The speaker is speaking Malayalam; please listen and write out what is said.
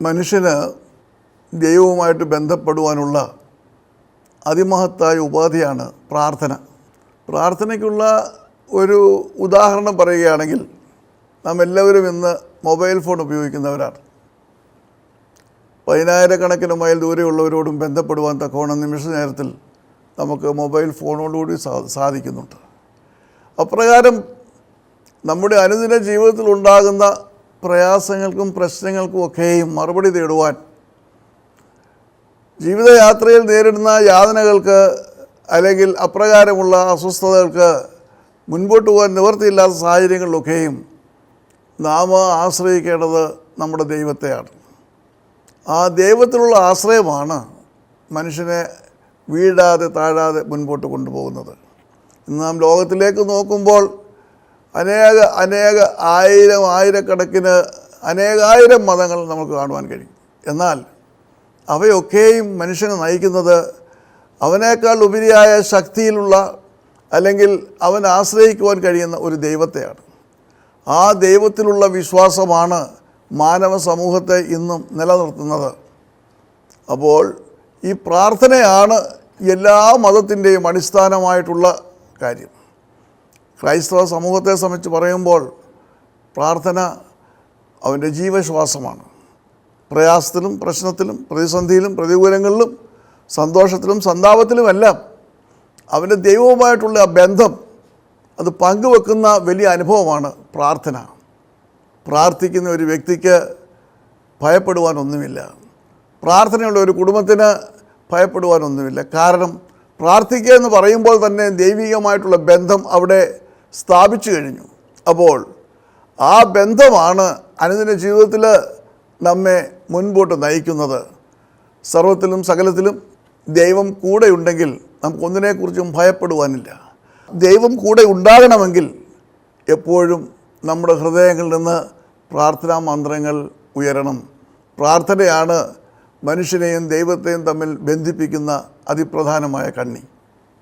മനുഷ്യന് ദൈവവുമായിട്ട് ബന്ധപ്പെടുവാനുള്ള അതിമഹത്തായ ഉപാധിയാണ് പ്രാർത്ഥന. പ്രാർത്ഥനയ്ക്കുള്ള ഒരു ഉദാഹരണം പറയുകയാണെങ്കിൽ, നാം എല്ലാവരും ഇന്ന് മൊബൈൽ ഫോൺ ഉപയോഗിക്കുന്നവരാണ്. 10,000-കണക്കിന് മൈൽ ദൂരെയുള്ളവരോടും ബന്ധപ്പെടുവാൻ തക്കവണ്ണം നിമിഷ നേരത്തിൽ നമുക്ക് മൊബൈൽ ഫോണോടുകൂടി സാധിക്കുന്നുണ്ട്. അപ്രകാരം നമ്മുടെ അനുദിന ജീവിതത്തിൽ ഉണ്ടാകുന്ന പ്രയാസങ്ങൾക്കും പ്രശ്നങ്ങൾക്കും ഒക്കെയും മറുപടി തേടുവാൻ, ജീവിതയാത്രയിൽ നേരിടുന്ന യാതനകൾക്ക് അല്ലെങ്കിൽ അപ്രകാരമുള്ള അസ്വസ്ഥതകൾക്ക് മുൻപോട്ട് പോകാൻ നിവൃത്തിയില്ലാത്ത സാഹചര്യങ്ങളിലൊക്കെയും നാം ആശ്രയിക്കേണ്ടത് നമ്മുടെ ദൈവത്തെയാണ്. ആ ദൈവത്തിലുള്ള ആശ്രയമാണ് മനുഷ്യനെ വീഴാതെ താഴാതെ മുൻപോട്ട് കൊണ്ടുപോകുന്നത്. ഇന്ന് നാം ലോകത്തിലേക്ക് നോക്കുമ്പോൾ ആയിരക്കണക്കിന് അനേകായിരം മതങ്ങൾ നമുക്ക് കാണുവാൻ കഴിയും. എന്നാൽ അവയൊക്കെയും മനുഷ്യനെ നയിക്കുന്നത് അവനേക്കാൾ ഉപരിയായ ശക്തിയിലുള്ള അല്ലെങ്കിൽ അവൻ ആശ്രയിക്കുവാൻ കഴിയുന്ന ഒരു ദൈവത്തെയാണ്. ആ ദൈവത്തിലുള്ള വിശ്വാസമാണ് മാനവ സമൂഹത്തെ ഇന്നും നിലനിർത്തുന്നത്. അപ്പോൾ ഈ പ്രാർത്ഥനയാണ് എല്ലാ മതത്തിൻ്റെയും അടിസ്ഥാനമായിട്ടുള്ള കാര്യം. ക്രൈസ്തവ സമൂഹത്തെ സംബന്ധിച്ച് പറയുമ്പോൾ പ്രാർത്ഥന അവൻ്റെ ജീവശ്വാസമാണ്. പ്രയാസത്തിലും പ്രശ്നത്തിലും പ്രതിസന്ധിയിലും പ്രതികൂലങ്ങളിലും സന്തോഷത്തിലും സന്താപത്തിലുമെല്ലാം അവൻ്റെ ദൈവവുമായിട്ടുള്ള ആ ബന്ധം അത് പങ്കുവെക്കുന്ന വലിയ അനുഭവമാണ് പ്രാർത്ഥന. പ്രാർത്ഥിക്കുന്ന ഒരു വ്യക്തിക്ക് ഭയപ്പെടുവാനൊന്നുമില്ല. പ്രാർത്ഥനയുള്ള ഒരു കുടുംബത്തിന് ഭയപ്പെടുവാനൊന്നുമില്ല. കാരണം പ്രാർത്ഥിക്കുക എന്ന് പറയുമ്പോൾ തന്നെ ദൈവികമായിട്ടുള്ള ബന്ധം അവിടെ സ്ഥാപിച്ചു കഴിഞ്ഞു. അപ്പോൾ ആ ബന്ധമാണ് അനുദിന ജീവിതത്തിൽ നമ്മെ മുൻപോട്ട് നയിക്കുന്നത്. സർവ്വത്തിലും സകലത്തിലും ദൈവം കൂടെയുണ്ടെങ്കിൽ നമുക്കൊന്നിനെക്കുറിച്ചും ഭയപ്പെടുവാനില്ല. ദൈവം കൂടെ ഉണ്ടാകണമെങ്കിൽ എപ്പോഴും നമ്മുടെ ഹൃദയങ്ങളിൽ നിന്ന് പ്രാർത്ഥനാ മന്ത്രങ്ങൾ ഉയരണം. പ്രാർത്ഥനയാണ് മനുഷ്യനെയും ദൈവത്തെയും തമ്മിൽ ബന്ധിപ്പിക്കുന്ന അതിപ്രധാനമായ കണ്ണി.